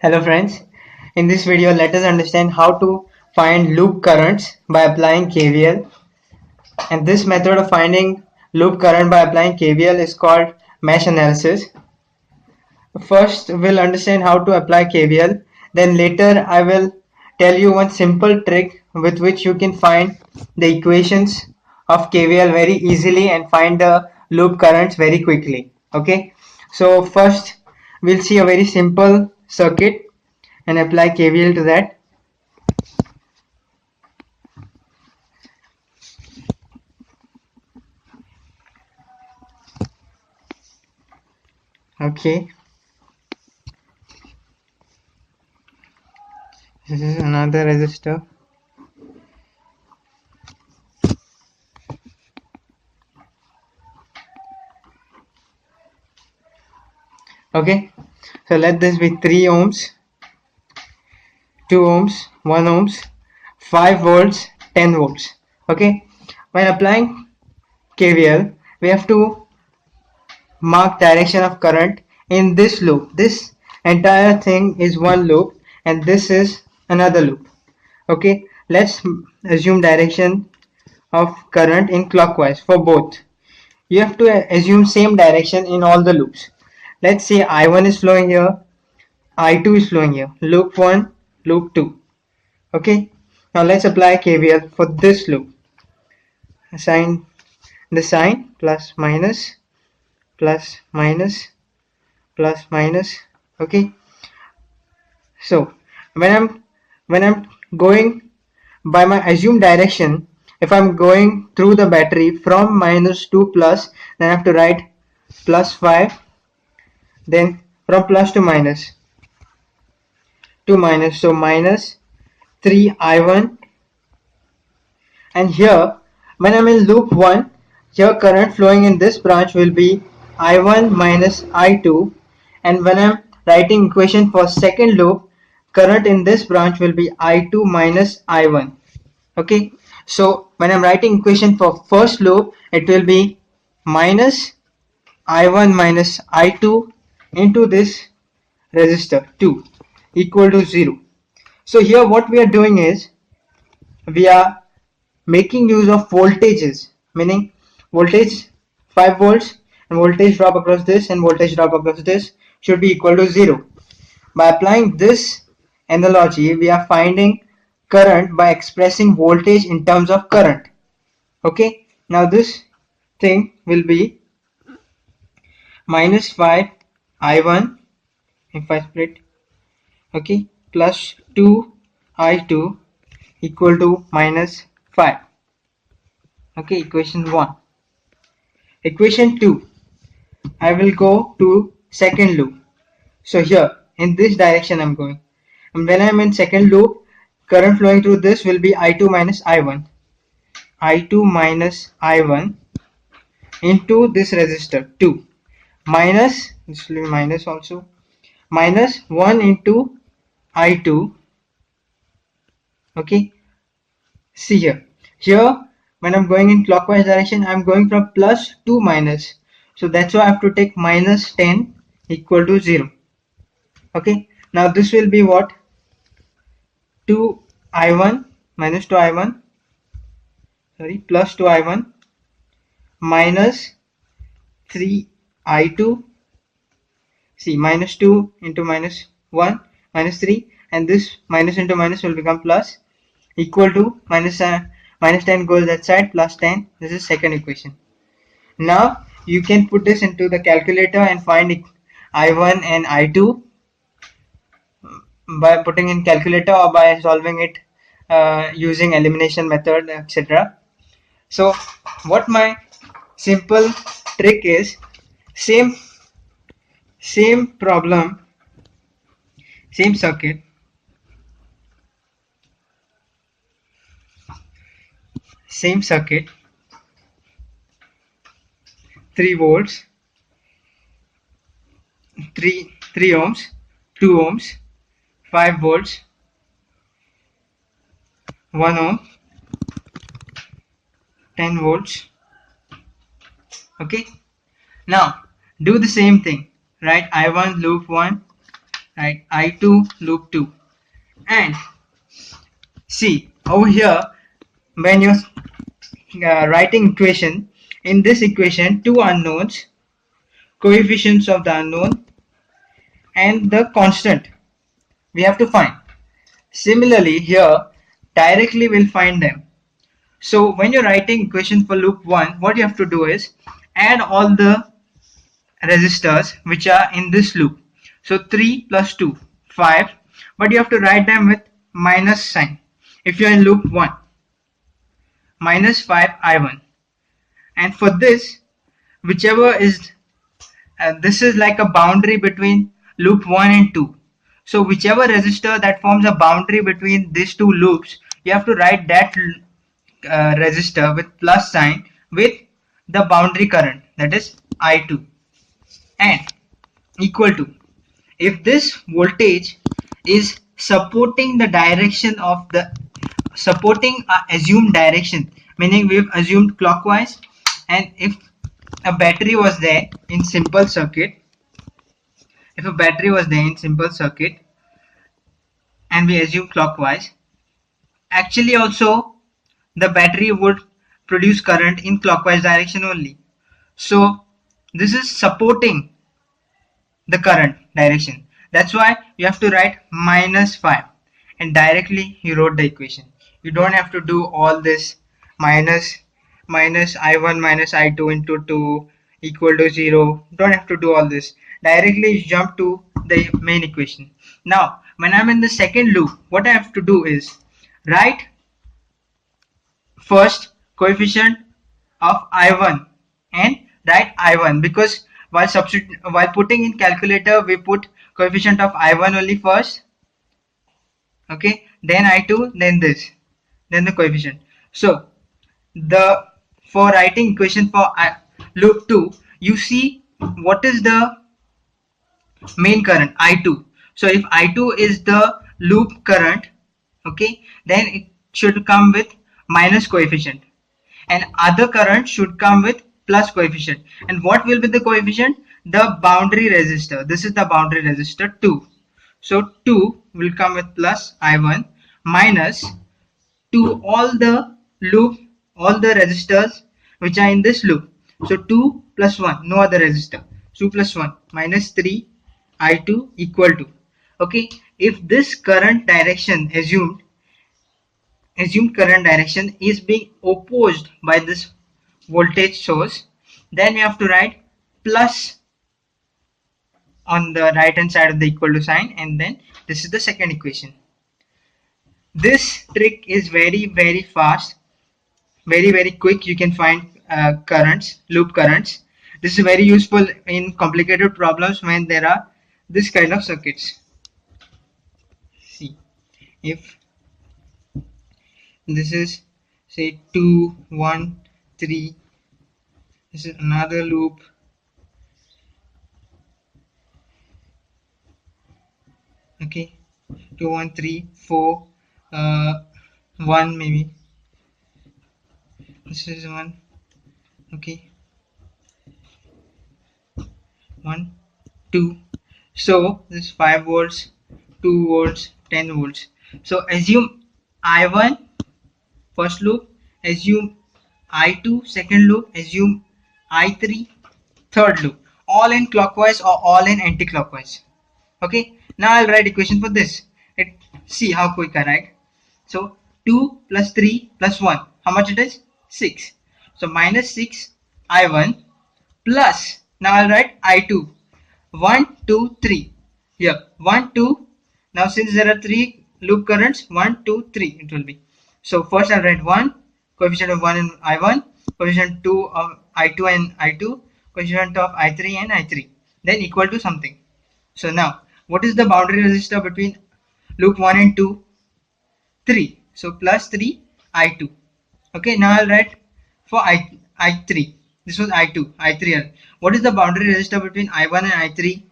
Hello friends, in this video let us understand how to find loop currents by applying KVL, and this method of finding loop current by applying KVL is called mesh analysis. First we'll understand how to apply KVL, then later I will tell you one simple trick with which you can find the equations of KVL very easily and find the loop currents very quickly. Okay, so first we'll see a very simple circuit and apply KVL to that. Okay, this is another resistor. Okay, so let this be 3 ohms, 2 ohms, 1 ohms, 5 volts, 10 volts. Okay, when applying KVL we have to mark direction of current in this loop. This entire thing is one loop and this is another loop. Okay, let's assume direction of current in clockwise for both. You have to assume same direction in all the loops. Let's say I1 is flowing here, I2 is flowing here, loop 1, loop 2. Okay, now let's apply KVL for this loop. Assign the sign plus minus plus minus plus minus. Okay, so when I'm going by my assumed direction, if I'm going through the battery from minus to plus, then I have to write plus 5, then from plus to minus, so minus 3I1. And here when I'm in loop 1, here current flowing in this branch will be I1 minus I2, and when I'm writing equation for second loop, current in this branch will be I2 minus I1. Okay, so when I'm writing equation for first loop, it will be minus I1 minus I2 into this resistor 2 equal to 0. So here what we are doing is we are making use of voltages, meaning voltage 5 volts and voltage drop across this and voltage drop across this should be equal to 0. By applying this analogy, we are finding current by expressing voltage in terms of current. Okay, now this thing will be minus 5 I1 if I split, okay, plus 2 I2 equal to minus 5. Okay, equation 1. Equation 2, I will go to second loop. So here in this direction I'm going, and when I'm in second loop, current flowing through this will be I2 minus I1, I2 minus I1 into this resistor 2 minus, this will be minus also, minus 1 into I2. Okay, see here when I'm going in clockwise direction, I'm going from plus to minus, so that's why I have to take minus 10 equal to 0. Okay, now this will be what, 2I1 minus 2I1, sorry, plus 2I1 minus 3I2. See, minus 2 into minus 1 minus 3, and this minus into minus will become plus, equal to minus 10 goes that side, plus 10. This is second equation. Now you can put this into the calculator and find I1 and I2 by putting in calculator or by solving it using elimination method, etc. So what my simple trick is, same problem, same circuit, same circuit, 3 volts, 3 ohms, 2 ohms, 5 volts, 1 ohm, 10 volts. Okay, now do the same thing, right? I1 loop 1, right, I2 loop 2. And see over here, when you're writing equation, in this equation two unknowns, coefficients of the unknown and the constant we have to find. Similarly here, directly we'll find them. So when you're writing equation for loop 1, what you have to do is add all the resistors which are in this loop. So 3 plus 2, 5, but you have to write them with minus sign. If you're in loop 1, minus 5 I1. And for this, whichever is, this is like a boundary between loop 1 and 2. So whichever resistor that forms a boundary between these two loops, you have to write that resistor with plus sign with the boundary current, that is I2, and equal to, if this voltage is supporting the direction of the supporting assumed direction, meaning we've assumed clockwise, and if a battery was there in simple circuit, if a battery was there in simple circuit and we assume clockwise, actually also the battery would produce current in clockwise direction only. So this is supporting the current direction. That's why you have to write minus 5 and directly you wrote the equation. You don't have to do all this minus I1 minus I2 into 2 equal to 0. Don't have to do all this. Directly jump to the main equation. Now when I'm in the second loop, what I have to do is write first coefficient of I1 and write I1, because while putting in calculator we put coefficient of I1 only first, okay, then I2, then this, then the coefficient. So the for writing equation for loop 2, you see what is the main current, I2. So if I2 is the loop current, okay, then it should come with minus coefficient, and other current should come with plus coefficient. And what will be the coefficient? The boundary resistor. This is the boundary resistor 2. So 2 will come with plus I1 minus to all the resistors which are in this loop. So 2 plus 1, no other resistor. 2 plus 1 minus 3 I2 equal to, okay, if this current direction assumed current direction is being opposed by this voltage source, then you have to write plus on the right hand side of the equal to sign, and then this is the second equation. This trick is very fast, very quick. You can find loop currents. This is very useful in complicated problems when there are this kind of circuits. See, if this is say 2 1 3, this is another loop, okay, 2 1 3 4, 1 maybe, this is 1, okay, 1 2. So this is 5 volts, 2 volts, 10 volts. So assume I1 first loop, assume I2 second loop, assume I3 third loop, all in clockwise or all in anti-clockwise. Okay, now I'll write equation for this. See how quick I write. So 2 plus 3 plus 1, how much it is? 6. So minus 6 I1 plus, now I'll write I2, 1 2 3 here, 1 2. Now since there are 3 loop currents, 1 2 3 it will be. So first I'll write 1, coefficient of 1 in I1, coefficient 2 of I2 and I2, coefficient of I3 and I3, then equal to something. So now what is the boundary resistor between loop 1 and 2? 3. So plus 3 I2. Okay, now I'll write for I3. This was I2, I3. What is the boundary resistor between I1 and I3?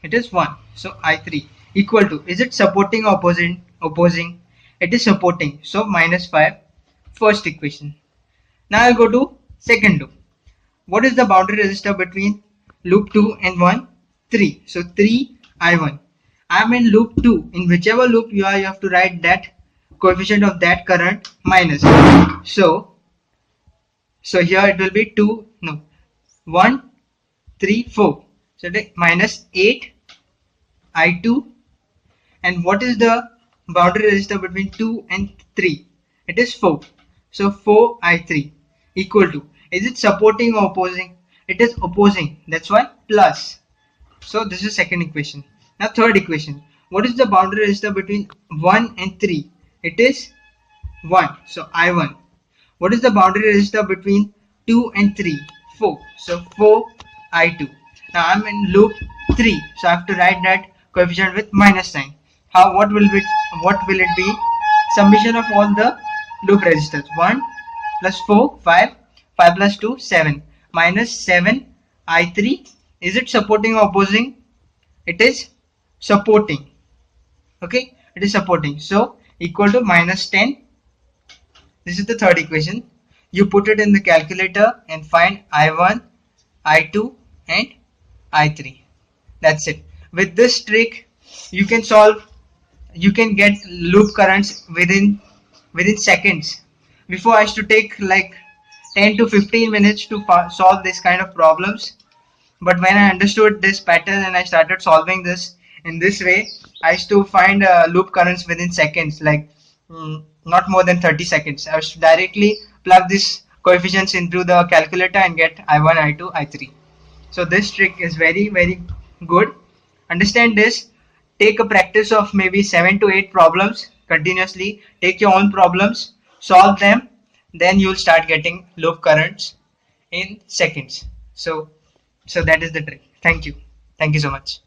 It is 1. So I3 equal to, is it supporting or opposing? Opposing. It is supporting. So minus 5, first equation. Now I'll go to second loop. What is the boundary resistor between loop 2 and 1? 3. So 3 I1. I'm in loop 2. In whichever loop you are, you have to write that coefficient of that current minus. So here it will be 2, no, 1, 3, 4. So minus 8 I2. And what is the boundary resistor between 2 and 3? It is 4. So 4 I3 equal to, is it supporting or opposing? It is opposing. That's why plus. So this is second equation. Now third equation. What is the boundary resistor between 1 and 3? It is 1. So I1. What is the boundary resistor between 2 and 3? 4. So 4 I2. Now I'm in loop 3. So I have to write that coefficient with minus sign. What will it be? Summation of all the loop resistors. 1 plus 4, 5. 5 plus 2, 7. Minus 7 I3. Is it supporting or opposing? It is supporting. Okay, it is supporting. So equal to minus 10. This is the third equation. You put it in the calculator and find I1, I2 and I3. That's it. With this trick, you can get loop currents within seconds. Before I used to take like 10 to 15 minutes to solve this kind of problems. But when I understood this pattern and I started solving this in this way, I used to find loop currents within seconds, like not more than 30 seconds. I used to directly plug these coefficients into the calculator and get I1, I2, I3. So this trick is very, very good. Understand this. Take a practice of maybe 7 to 8 problems continuously. Take your own problems, solve them, then you'll start getting loop currents in seconds. So that is the trick. Thank you so much.